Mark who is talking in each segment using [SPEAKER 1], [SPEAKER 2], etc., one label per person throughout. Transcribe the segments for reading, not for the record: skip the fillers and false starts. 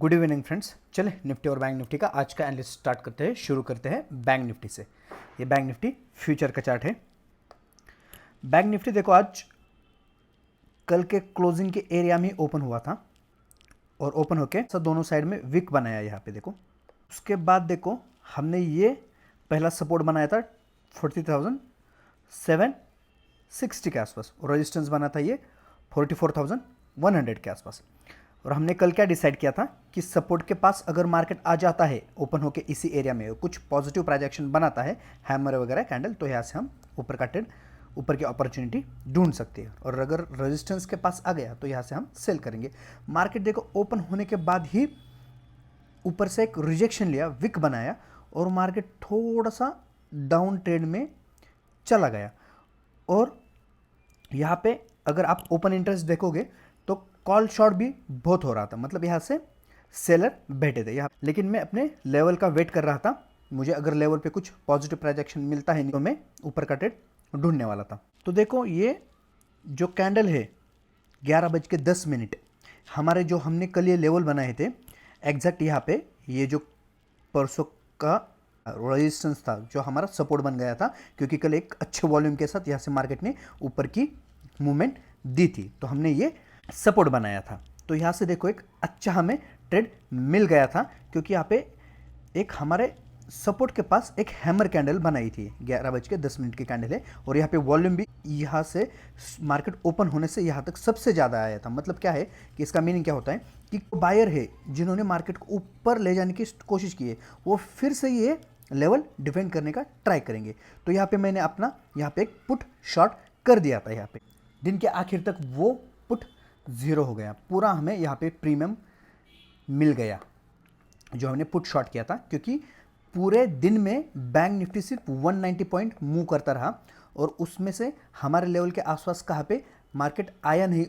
[SPEAKER 1] Good evening friends. चले Nifty और bank Nifty का आज का एनालिसिस स्टार्ट करते हैं। शुरू करते हैं बैंक निफ्टी से। ये बैंक निफ्टी फ्यूचर का चार्ट है। बैंक निफ्टी देखो आज कल के क्लोजिंग के एरिया में ओपन हुआ था और ओपन होके सब दोनों साइड में विक बनाया यहाँ पे देखो। उसके बाद देखो हमने ये पहला सपोर्ट बनाया था 40,760 के आसपास और रेजिस्टेंस बना था ये 44,100 के आसपास। और हमने कल क्या डिसाइड किया था कि सपोर्ट के पास अगर मार्केट आ जाता है ओपन होके इसी एरिया में कुछ पॉजिटिव प्रोजेक्शन बनाता है हैमर वगैरह कैंडल, तो यहाँ से हम ऊपर का ट्रेड ऊपर की अपॉर्चुनिटी ढूंढ सकते हैं। और अगर रेजिस्टेंस के पास आ गया तो यहाँ से हम सेल करेंगे। मार्केट देखो ओपन होने के बाद ही ऊपर से एक रिजेक्शन लिया, विक बनाया और मार्केट थोड़ा सा डाउन ट्रेड में चला गया। और यहाँ पे अगर आप ओपन इंटरेस्ट देखोगे तो कॉल शॉट भी बहुत हो रहा था, मतलब यहाँ से सेलर बैठे थे यहाँ। लेकिन मैं अपने लेवल का वेट कर रहा था, मुझे अगर लेवल पे कुछ पॉजिटिव प्रोजेक्शन मिलता है तो मैं ऊपर का ट्रेड ढूंढने वाला था। तो देखो ये जो कैंडल है 11:10 हमारे जो हमने कल ये लेवल बनाए थे एग्जैक्ट यहाँ पे ये जो परसों का रेजिस्टेंस था जो हमारा सपोर्ट बन गया था, क्योंकि कल एक अच्छे वॉल्यूम के साथ यहाँ से मार्केट ने ऊपर की मूवमेंट दी थी तो हमने ये सपोर्ट बनाया था। तो यहाँ से देखो एक अच्छा हमें ट्रेड मिल गया था, क्योंकि यहाँ पे एक हमारे सपोर्ट के पास एक हैमर कैंडल बनाई थी 11:10 की कैंडल है। और यहाँ पे वॉल्यूम भी यहाँ से मार्केट ओपन होने से यहाँ तक सबसे ज़्यादा आया था। मतलब क्या है कि इसका मीनिंग क्या होता है कि बायर है जिन्होंने मार्केट को ऊपर ले जाने की कोशिश की है वो फिर से ये लेवल डिफेंड करने का ट्राई करेंगे। तो यहाँ पे मैंने अपना यहाँ पे एक पुट शॉर्ट कर दिया था। यहाँ पे दिन के आखिर तक वो पुट ज़ीरो हो गया, पूरा हमें यहाँ पे प्रीमियम मिल गया जो हमने पुट शॉर्ट किया था, क्योंकि पूरे दिन में बैंक निफ्टी सिर्फ 190 पॉइंट मूव करता रहा और उसमें से हमारे लेवल के आसपास कहाँ पे मार्केट आया नहीं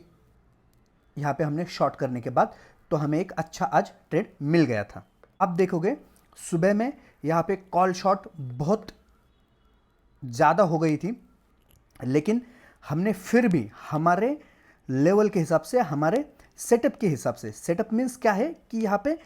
[SPEAKER 1] यहाँ पे हमने शॉर्ट करने के बाद, तो हमें एक अच्छा आज ट्रेड मिल गया था। अब देखोगे सुबह में यहाँ पे कॉल शॉर्ट बहुत ज़्यादा हो गई थी, लेकिन हमने फिर भी हमारे लेवल के हिसाब से हमारे सेटअप के हिसाब से, सेटअप मीन्स क्या है कि यहाँ पे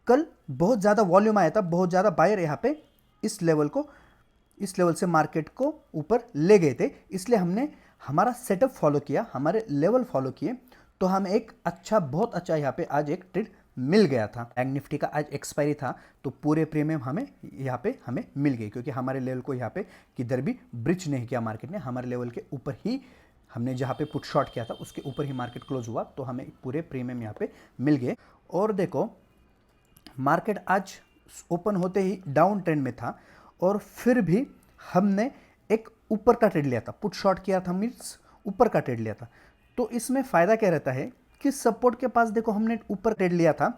[SPEAKER 1] कल बहुत ज़्यादा वॉल्यूम आया था, बहुत ज़्यादा बायर यहाँ पे इस लेवल से मार्केट को ऊपर ले गए थे, इसलिए हमने हमारा सेटअप फॉलो किया, हमारे लेवल फॉलो किए, तो हमें एक अच्छा बहुत अच्छा यहाँ पे आज एक ट्रेड मिल गया था। बैंक निफ्टी का आज एक्सपायरी था तो पूरे प्रीमियम हमें यहाँ पे हमें मिल गई, क्योंकि हमारे लेवल को यहाँ पे किधर भी ब्रिच नहीं किया मार्केट ने, हमारे लेवल के ऊपर ही हमने जहाँ पे पुट शॉर्ट किया था उसके ऊपर ही मार्केट क्लोज हुआ, तो हमें पूरे प्रीमियम यहाँ पे मिल गए। और देखो मार्केट आज ओपन होते ही डाउन ट्रेंड में था और फिर भी हमने एक ऊपर का ट्रेड लिया था, पुट शॉर्ट किया था मीन्स ऊपर का ट्रेड लिया था। तो इसमें फ़ायदा क्या रहता है कि सपोर्ट के पास देखो हमने ऊपर ट्रेड लिया था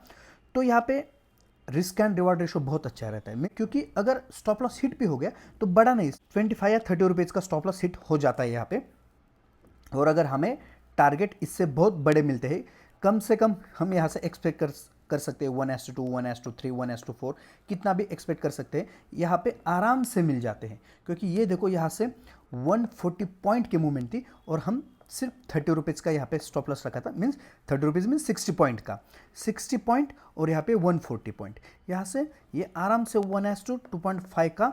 [SPEAKER 1] तो यहाँ पे रिस्क एंड रिवार्ड रेशो बहुत अच्छा रहता है, क्योंकि अगर स्टॉप लॉस हिट भी हो गया तो बड़ा नहीं, 25 या 30 रुपीज़ का स्टॉप लॉस हिट हो जाता है यहाँ पे। और अगर हमें टारगेट इससे बहुत बड़े मिलते हैं, कम से कम हम यहाँ से एक्सपेक्ट कर सकते हैं 1:2, 1:3, 1:4 कितना भी एक्सपेक्ट कर सकते हैं, यहाँ पे आराम से मिल जाते हैं। क्योंकि ये देखो यहाँ से 140 पॉइंट की मूवमेंट थी और हम सिर्फ 30 रुपीज़ का यहाँ पे स्टॉप लॉस रखा था, मीन्स 30 रुपीज़ मीन्स 60 पॉइंट का, 60 पॉइंट और यहाँ पे 140 पॉइंट, यहाँ से ये आराम से 1:2.5 का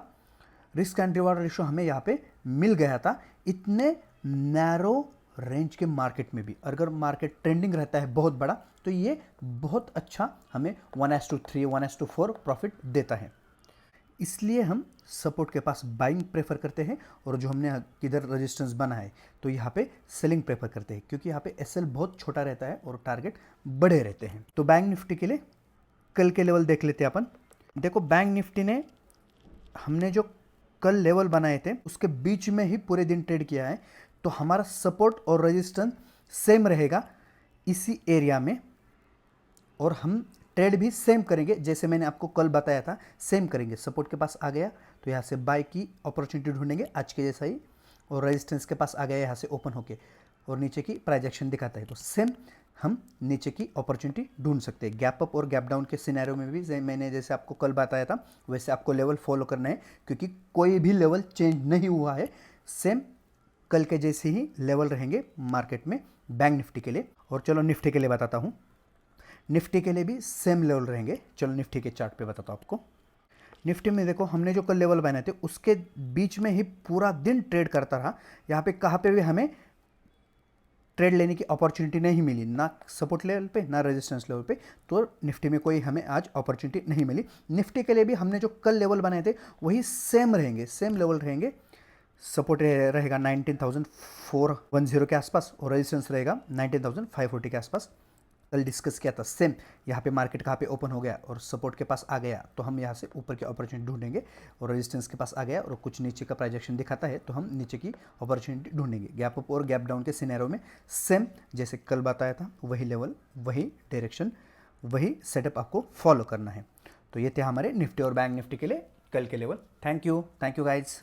[SPEAKER 1] रिस्क एंड रिवार्ड रेशो हमें यहाँ पे मिल गया था। इतने नैरो रेंज के मार्केट में भी अगर मार्केट ट्रेंडिंग रहता है बहुत बड़ा तो ये बहुत अच्छा हमें 1:3, 1:4 प्रॉफिट देता है। इसलिए हम सपोर्ट के पास बाइंग प्रेफर करते हैं और जो हमने किधर रेजिस्टेंस बना है तो यहाँ पे सेलिंग प्रेफर करते हैं, क्योंकि यहाँ पे एसएल बहुत छोटा रहता है और टारगेट बड़े रहते हैं। तो बैंक निफ्टी के लिए कल के लेवल देख लेते हैं अपन। देखो बैंक निफ्टी ने हमने जो कल लेवल बनाए थे उसके बीच में ही पूरे दिन ट्रेड किया है, तो हमारा सपोर्ट और रेजिस्टेंस सेम रहेगा इसी एरिया में और हम ट्रेड भी सेम करेंगे जैसे मैंने आपको कल बताया था, सेम करेंगे। सपोर्ट के पास आ गया तो यहाँ से बाय की अपॉर्चुनिटी ढूंढेंगे आज के जैसा ही, और रेजिस्टेंस के पास आ गया यहाँ से ओपन होके और नीचे की प्राइजेक्शन दिखाता है तो सेम हम नीचे की अपॉर्चुनिटी ढूंढ सकते हैं। गैप अप और गैप डाउन के सिनेरियो में भी मैंने जैसे आपको कल बताया था वैसे आपको लेवल फॉलो करना है, क्योंकि कोई भी लेवल चेंज नहीं हुआ है, सेम कल के जैसे ही लेवल रहेंगे मार्केट में बैंक निफ्टी के लिए। और चलो निफ्टी के लिए बताता हूँ। निफ्टी के लिए भी सेम लेवल रहेंगे। चलो निफ्टी के चार्ट पे बताता हूँ आपको। निफ्टी में देखो हमने जो कल लेवल बनाए थे उसके बीच में ही पूरा दिन ट्रेड करता रहा। यहाँ पे कहाँ पे भी हमें ट्रेड लेने की अपॉर्चुनिटी नहीं मिली, ना सपोर्ट लेवल पे ना रेजिस्टेंस लेवल पे, तो निफ्टी में कोई हमें आज अपॉर्चुनिटी नहीं मिली। निफ्टी के लिए भी हमने जो कल लेवल बनाए थे वही सेम रहेंगे, सेम लेवल रहेंगे। सपोर्ट रहेगा 19,410 के आसपास और रेजिस्टेंस रहेगा 19,540 के आसपास। कल डिस्कस किया था सेम, यहाँ पे मार्केट कहाँ पे ओपन हो गया और सपोर्ट के पास आ गया तो हम यहाँ से ऊपर की अपॉर्चुनिटी ढूंढेंगे, और रेजिस्टेंस के पास आ गया और कुछ नीचे का प्राइजेक्शन दिखाता है तो हम नीचे की अपॉर्चुनिटी ढूंढेंगे। गैप अप और गैप डाउन के सिनेरियो में सेम जैसे कल बताया था वही लेवल, वही डायरेक्शन, वही सेटअप आपको फॉलो करना है। तो ये थे हमारे निफ्टी और बैंक निफ्टी के लिए कल के लेवल। Thank you guys.